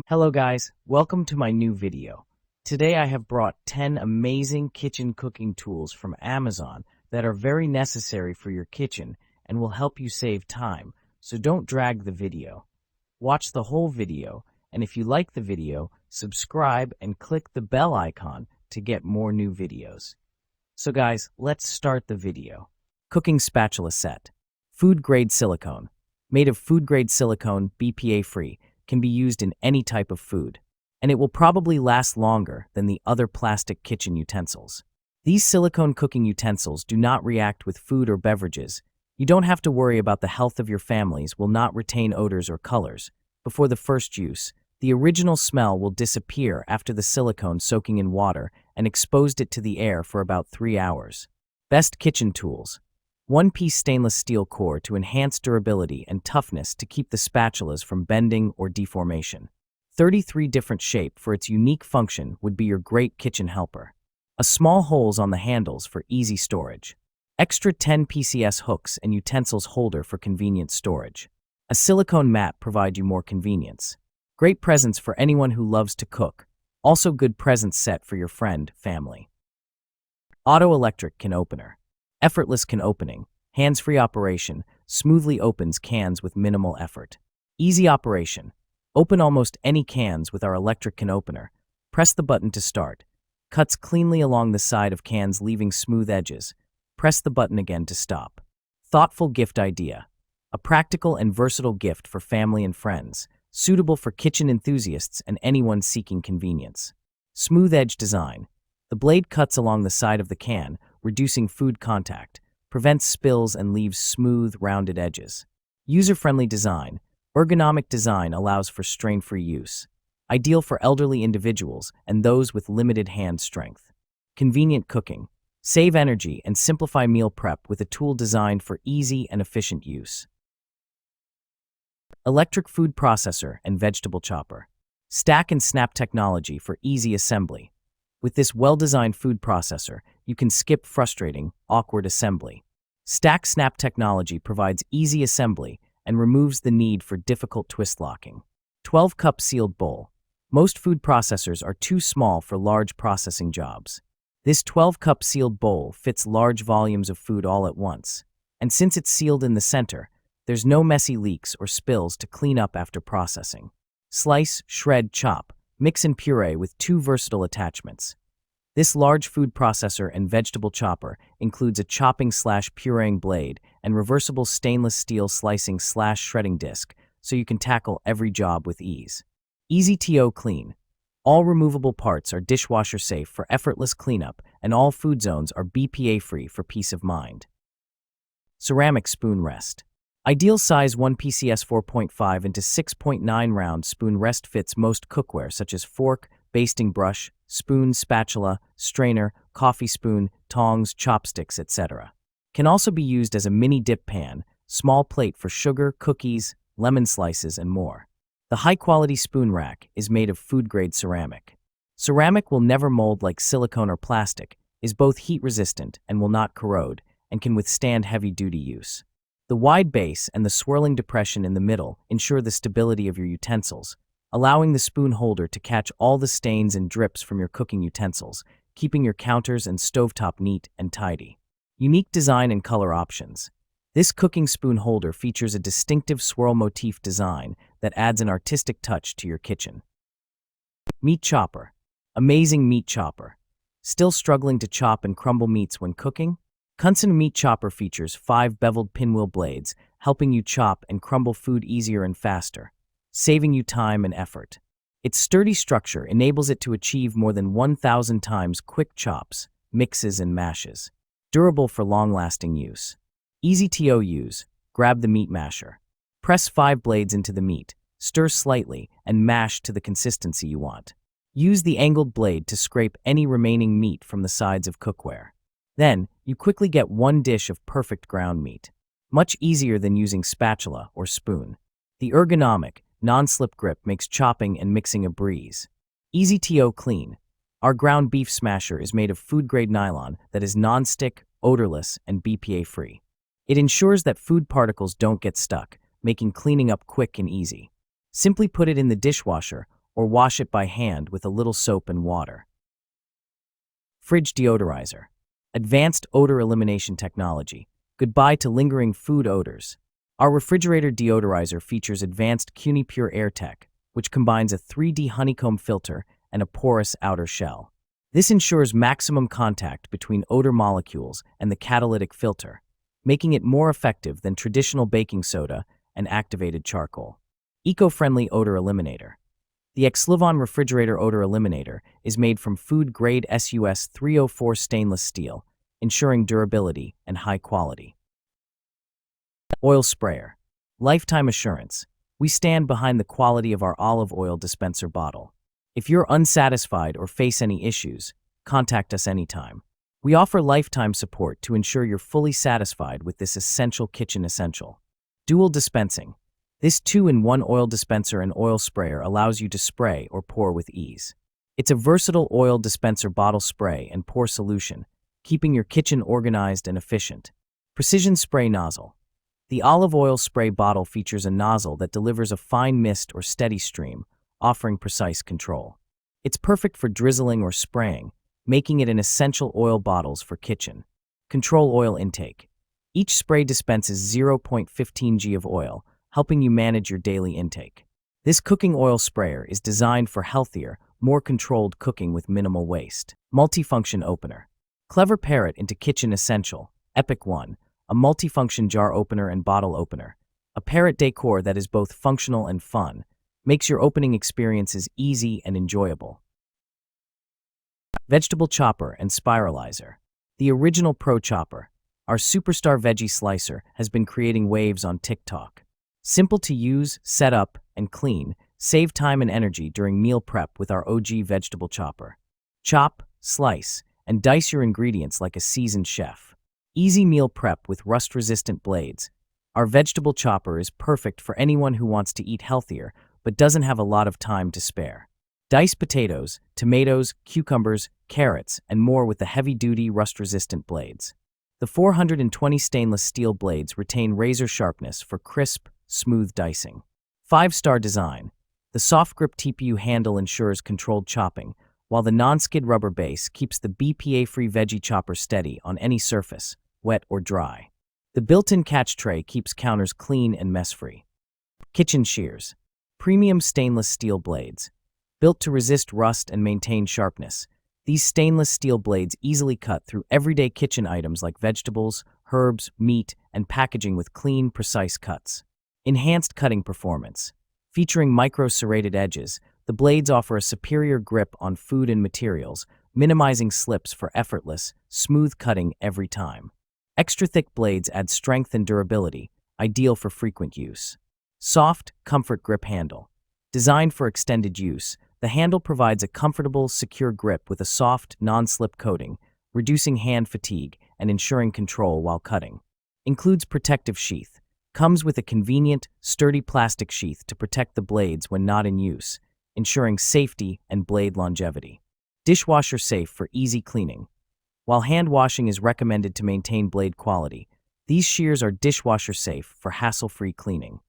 Hello guys, welcome to my new video. Today I have brought 10 amazing kitchen cooking tools from Amazon that are very necessary for your kitchen and will help you save time, so don't drag the video. Watch the whole video, and if you like the video, subscribe and click the bell icon to get more new videos. So guys, let's start the video. Cooking spatula set. Food grade silicone. Made of food grade silicone, BPA free, can be used in any type of food, and it will probably last longer than the other plastic kitchen utensils. These silicone cooking utensils do not react with food or beverages. You don't have to worry about the health of your families will not retain odors or colors. Before the first use, the original smell will disappear after the silicone soaking in water and exposed it to the air for about 3 hours. Best kitchen tools. One-piece stainless steel core to enhance durability and toughness to keep the spatulas from bending or deformation. 33 different shape for its unique function would be your great kitchen helper. A small holes on the handles for easy storage. Extra 10 PCS hooks and utensils holder for convenient storage. A silicone mat provide you more convenience. Great presents for anyone who loves to cook. Also good present set for your friend, family. Auto electric can opener. Effortless can opening, hands-free operation, smoothly opens cans with minimal effort. Easy operation. Open almost any cans with our electric can opener. Press the button to start. Cuts cleanly along the side of cans leaving smooth edges. Press the button again to stop. Thoughtful gift idea. A practical and versatile gift for family and friends, suitable for kitchen enthusiasts and anyone seeking convenience. Smooth edge design. The blade cuts along the side of the can, reducing food contact, prevents spills and leaves smooth, rounded edges. User-friendly design. Ergonomic design allows for strain-free use. Ideal for elderly individuals and those with limited hand strength. Convenient cooking. Save energy and simplify meal prep with a tool designed for easy and efficient use. Electric food processor and vegetable chopper. Stack and snap technology for easy assembly. With this well-designed food processor, you can skip frustrating, awkward assembly. Stack snap technology provides easy assembly and removes the need for difficult twist locking. 12-cup sealed bowl. Most food processors are too small for large processing jobs. This 12-cup sealed bowl fits large volumes of food all at once. And since it's sealed in the center, there's no messy leaks or spills to clean up after processing. Slice, shred, chop. Mix and puree with 2 versatile attachments. This large food processor and vegetable chopper includes a chopping/pureeing blade and reversible stainless steel slicing/shredding disc, so you can tackle every job with ease. Easy to clean. All removable parts are dishwasher safe for effortless cleanup, and all food zones are BPA free for peace of mind. Ceramic spoon rest. Ideal size 1 PCS 4.5 into 6.9 round spoon rest fits most cookware such as fork, basting brush, spoon, spatula, strainer, coffee spoon, tongs, chopsticks, etc. Can also be used as a mini dip pan, small plate for sugar, cookies, lemon slices, and more. The high-quality spoon rack is made of food-grade ceramic. Ceramic will never mold like silicone or plastic, is both heat-resistant and will not corrode, and can withstand heavy-duty use. The wide base and the swirling depression in the middle ensure the stability of your utensils, allowing the spoon holder to catch all the stains and drips from your cooking utensils, keeping your counters and stovetop neat and tidy. Unique design and color options. This cooking spoon holder features a distinctive swirl motif design that adds an artistic touch to your kitchen. Meat chopper. Amazing meat chopper. Still struggling to chop and crumble meats when cooking? Kunson Meat Chopper features 5 beveled pinwheel blades, helping you chop and crumble food easier and faster, saving you time and effort. Its sturdy structure enables it to achieve more than 1,000 times quick chops, mixes, and mashes. Durable for long-lasting use. Easy to use. Grab the meat masher. Press 5 blades into the meat, stir slightly, and mash to the consistency you want. Use the angled blade to scrape any remaining meat from the sides of cookware. Then, you quickly get 1 dish of perfect ground meat. Much easier than using spatula or spoon. The ergonomic, non-slip grip makes chopping and mixing a breeze. Easy to clean. Our ground beef smasher is made of food-grade nylon that is non-stick, odorless, and BPA-free. It ensures that food particles don't get stuck, making cleaning up quick and easy. Simply put it in the dishwasher or wash it by hand with a little soap and water. Fridge Deodorizer. Advanced odor elimination technology. Goodbye to lingering food odors. Our refrigerator deodorizer features advanced CuniPure Air Tech, which combines a 3D honeycomb filter and a porous outer shell. This ensures maximum contact between odor molecules and the catalytic filter, making it more effective than traditional baking soda and activated charcoal. Eco-friendly odor eliminator. The Exlivon Refrigerator Odor Eliminator is made from food-grade SUS 304 stainless steel, ensuring durability and high quality. Oil Sprayer. Lifetime assurance. We stand behind the quality of our olive oil dispenser bottle. If you're unsatisfied or face any issues, contact us anytime. We offer lifetime support to ensure you're fully satisfied with this essential kitchen essential. Dual dispensing. This 2-in-1 oil dispenser and oil sprayer allows you to spray or pour with ease. It's a versatile oil dispenser bottle spray and pour solution, keeping your kitchen organized and efficient. Precision spray nozzle. The olive oil spray bottle features a nozzle that delivers a fine mist or steady stream, offering precise control. It's perfect for drizzling or spraying, making it an essential oil bottles for kitchen. Control oil intake. Each spray dispenses 0.15 g of oil, helping you manage your daily intake. This cooking oil sprayer is designed for healthier, more controlled cooking with minimal waste. Multifunction opener. Clever Parrot into Kitchen Essential, Epic One, a multifunction jar opener and bottle opener. A parrot decor that is both functional and fun, makes your opening experiences easy and enjoyable. Vegetable chopper and spiralizer. The original Pro Chopper, our superstar veggie slicer, has been creating waves on TikTok. Simple to use, set up, and clean, save time and energy during meal prep with our OG vegetable chopper. Chop, slice, and dice your ingredients like a seasoned chef. Easy meal prep with rust-resistant blades. Our vegetable chopper is perfect for anyone who wants to eat healthier but doesn't have a lot of time to spare. Dice potatoes, tomatoes, cucumbers, carrots, and more with the heavy-duty, rust-resistant blades. The 420 stainless steel blades retain razor sharpness for crisp, smooth dicing. 5-star design. The soft grip TPU handle ensures controlled chopping, while the non-skid rubber base keeps the BPA-free veggie chopper steady on any surface, wet or dry. The built-in catch tray keeps counters clean and mess-free. Kitchen shears. Premium stainless steel blades. Built to resist rust and maintain sharpness, these stainless steel blades easily cut through everyday kitchen items like vegetables, herbs, meat, and packaging with clean, precise cuts. Enhanced cutting performance. Featuring micro-serrated edges, the blades offer a superior grip on food and materials, minimizing slips for effortless, smooth cutting every time. Extra thick blades add strength and durability, ideal for frequent use. Soft, comfort grip handle. Designed for extended use, the handle provides a comfortable, secure grip with a soft, non-slip coating, reducing hand fatigue and ensuring control while cutting. Includes protective sheath. Comes with a convenient, sturdy plastic sheath to protect the blades when not in use, ensuring safety and blade longevity. Dishwasher safe for easy cleaning. While hand washing is recommended to maintain blade quality, these shears are dishwasher safe for hassle-free cleaning.